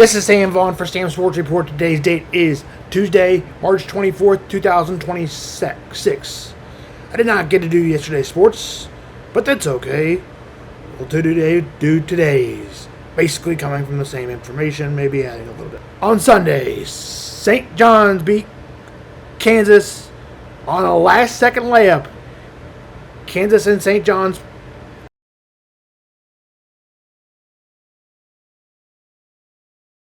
This is Sam Vaughn for Sam Sports Report. Today's date is Tuesday, March 24th, 2026. I did not get to do yesterday's sports, but that's okay. We'll do today's. Basically coming from the same information, maybe adding a little bit. On Sunday, St. John's beat Kansas on a last-second layup. Kansas and St. John's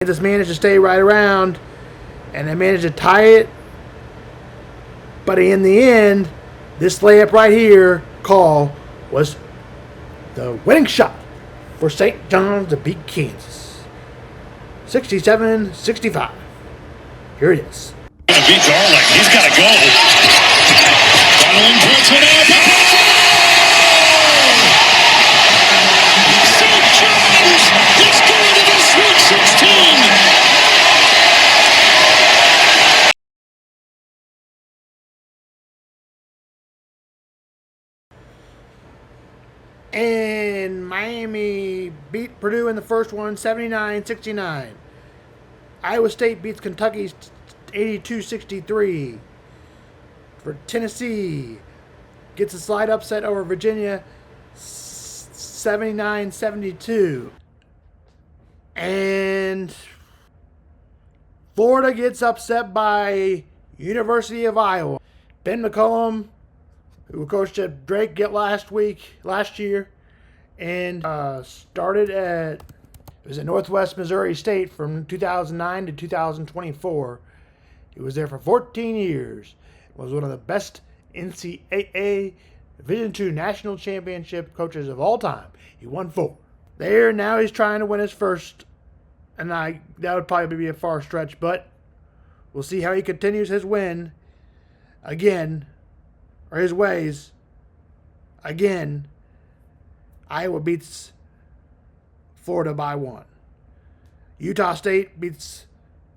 Kansas managed to stay right around, and they managed to tie it. But in the end, this layup right here call was the winning shot for St. John's to beat Kansas. 67-65. Here it is. Beat Darling. He's got to go. Darling puts it up. St. John's is going to the Sweet 16. And Miami beat Purdue in the first one, 79-69. Iowa State beats Kentucky 82-63. For Tennessee, gets a slight upset over Virginia, 79-72. And Florida gets upset by University of Iowa. Ben McCollum, who coached at Drake last year, and started at Northwest Missouri State from 2009 to 2024. He was there for 14 years. Was one of the best NCAA Division II National Championship coaches of all time. He won 4. Now he's trying to win his first, and that would probably be a far stretch, but we'll see how he continues his win again, or his ways again. Iowa beats Florida by 1. Utah State beats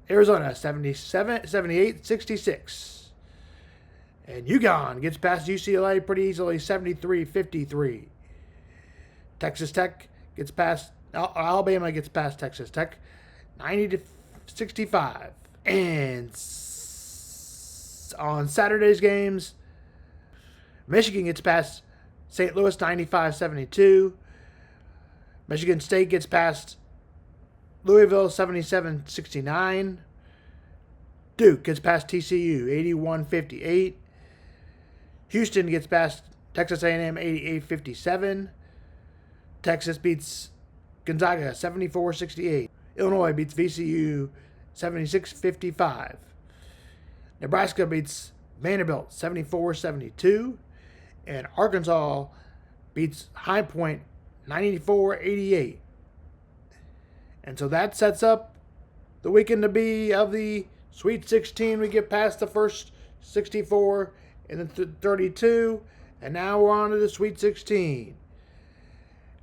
Arizona 78-66. And UConn gets past UCLA pretty easily, 73-53. Texas Tech gets past Alabama gets past Texas Tech 90-65. And on Saturday's games, Michigan gets past St. Louis 95-72. Michigan State gets past Louisville 77-69. Duke gets past TCU 81-58. Houston gets past Texas A&M 88-57. Texas beats Gonzaga 74-68. Illinois beats VCU 76-55. Nebraska beats Vanderbilt 74-72. And Arkansas beats High Point 94-88. And so that sets up the weekend to be of the Sweet 16. We get past the first 64 and then 32. And now we're on to the Sweet 16.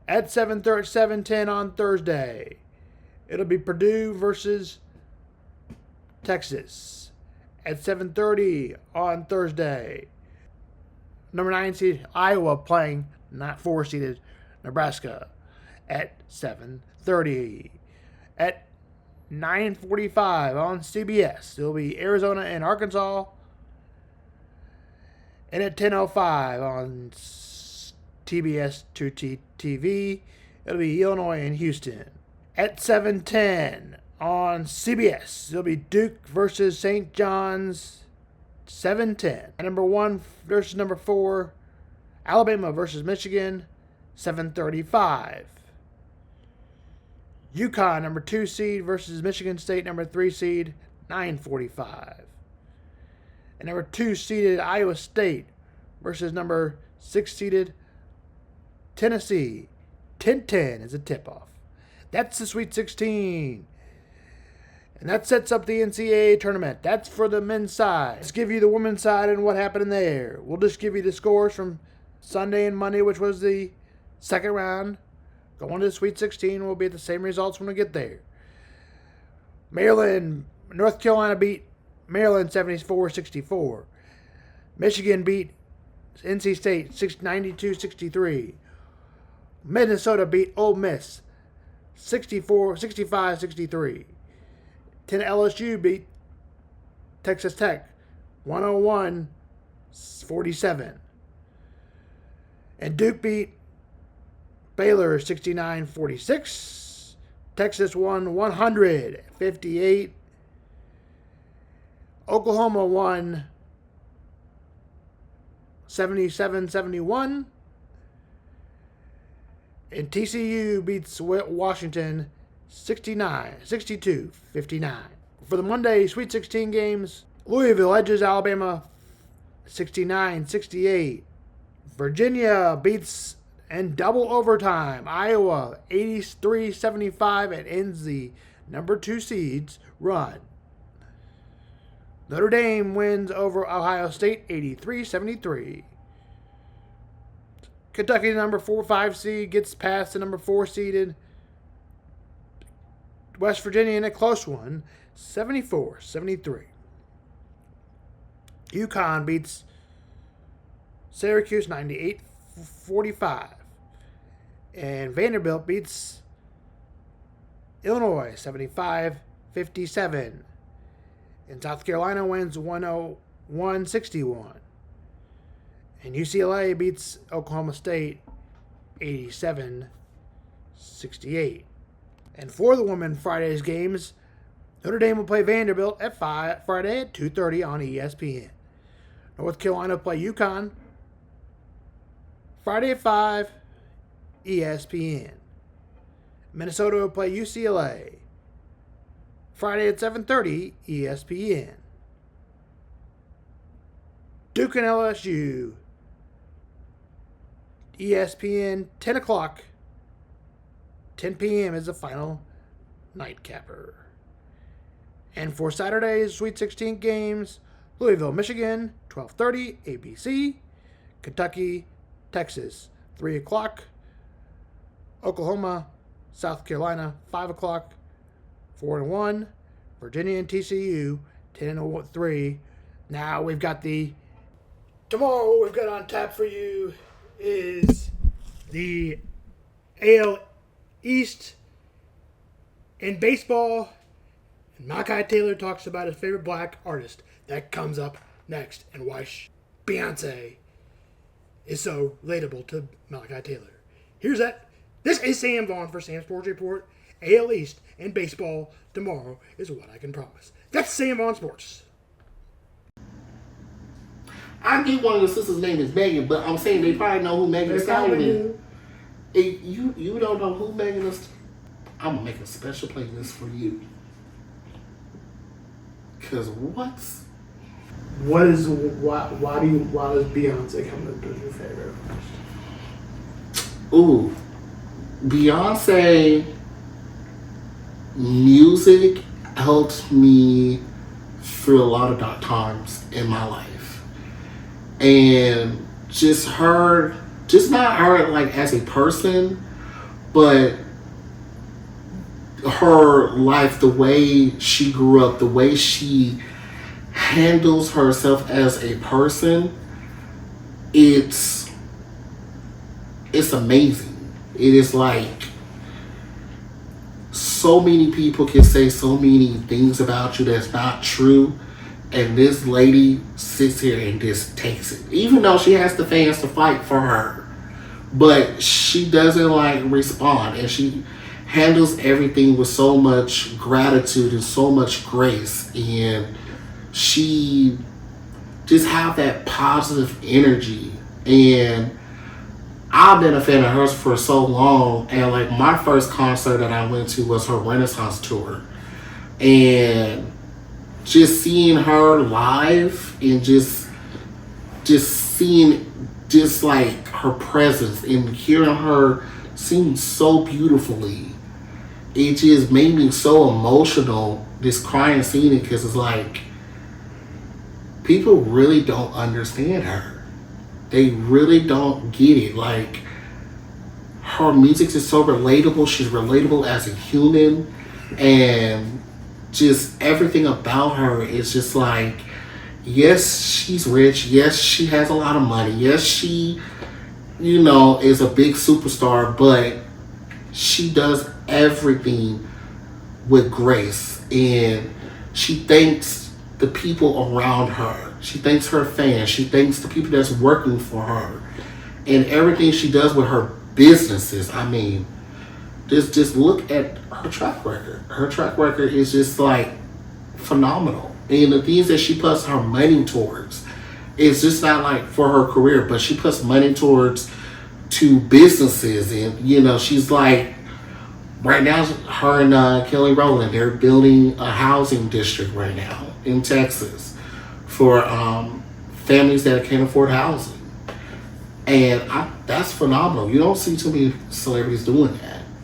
At 7:10 on Thursday, it'll be Purdue versus Texas. At 7:30 on Thursday, number 9 seed Iowa playing not 4 seeded Nebraska at 7:30. At 9:45 on CBS, it'll be Arizona and Arkansas. And at 10:05 on TBS 2 TV, it'll be Illinois and Houston. At 7:10 on CBS, it'll be Duke versus St. John's. 7:10. Number 1 versus number 4, Alabama versus Michigan, 7:35. UConn, number 2 seed versus Michigan State, number 3 seed, 9:45. And number 2 seeded Iowa State versus number 6 seeded Tennessee, 10:10 is a tip-off. That's the Sweet 16. And that sets up the NCAA tournament. That's for the men's side. Let's give you the women's side and what happened there. We'll just give you the scores from Sunday and Monday, which was the second round. Going to the Sweet 16 will be the same results when we get there. North Carolina beat Maryland 74-64. Michigan beat NC State 92-63. Minnesota beat Ole Miss 65-63. LSU beat Texas Tech 101-47. And Duke beat Baylor 69-46. Texas won 100-58. Oklahoma won 77-71. And TCU beats Washington 62-59. For the Monday Sweet 16 games, Louisville edges Alabama 69-68. Virginia beats in double overtime Iowa 83-75 and ends the number 2 seeds run. Notre Dame wins over Ohio State 83-73. Kentucky, the number 4-5 seed, gets past the number 4 seeded West Virginia in a close one, 74-73. UConn beats Syracuse 98-45. And Vanderbilt beats Illinois 75-57. And South Carolina wins 101-61. And UCLA beats Oklahoma State 87-68. And for the women Friday's games, Notre Dame will play Vanderbilt at Friday at 2:30 on ESPN. North Carolina will play UConn Friday at 5, ESPN. Minnesota will play UCLA Friday at 7:30, ESPN. Duke and LSU, ESPN, 10 o'clock, 10 p.m. is the final nightcapper. And for Saturday's Sweet 16 games, Louisville, Michigan, 12:30, ABC. Kentucky, Texas, 3 o'clock. Oklahoma, South Carolina, 5 o'clock, 4-1. Virginia and TCU, 10-3. Now we've got tomorrow what we've got on tap for you is the AL East in baseball. And Malachi Taylor talks about his favorite black artist. That comes up next, and why Beyoncé is so relatable to Malachi Taylor. Here's that. This is Sam Vaughn for Sam Sports Report. AL East and baseball tomorrow is what I can promise. That's Sam Vaughn Sports. I get one of the sisters' name is Megan, but I'm saying they probably know who Megan Thee Stallion is. You don't know who Megan is. I'm gonna make a special playlist for you. Cause why does Beyonce come to your favorite? Ooh, Beyonce music helped me through a lot of dark times in my life. And just not her like as a person, but her life, the way she grew up, the way she handles herself as a person, it's amazing. It is like so many people can say so many things about you that's not true, and this lady sits here and just takes it, even though she has the fans to fight for her, but she doesn't like respond, and she handles everything with so much gratitude and so much grace, and she just have that positive energy. And I've been a fan of hers for so long, and like my first concert that I went to was her Renaissance tour, and just seeing her live and just seeing just like her presence and hearing her sing so beautifully, it just made me so emotional, just crying seeing it, because it's like people really don't understand her. They really don't get it. Like, her music is so relatable. She's relatable as a human, and just everything about her is just like, yes, she's rich. Yes, she has a lot of money. Yes, she, is a big superstar, but she does everything with grace, and she thanks the people around her. She thanks her fans. She thanks the people that's working for her, and everything she does with her businesses. I mean, just look at her track record. Her track record is just like phenomenal, and the things that she puts her money towards, it's just not like for her career, but she puts money towards to businesses, and you know, she's like, right now, her and Kelly Rowland, they're building a housing district right now in Texas for families that can't afford housing. And that's phenomenal. You don't see too many celebrities doing that.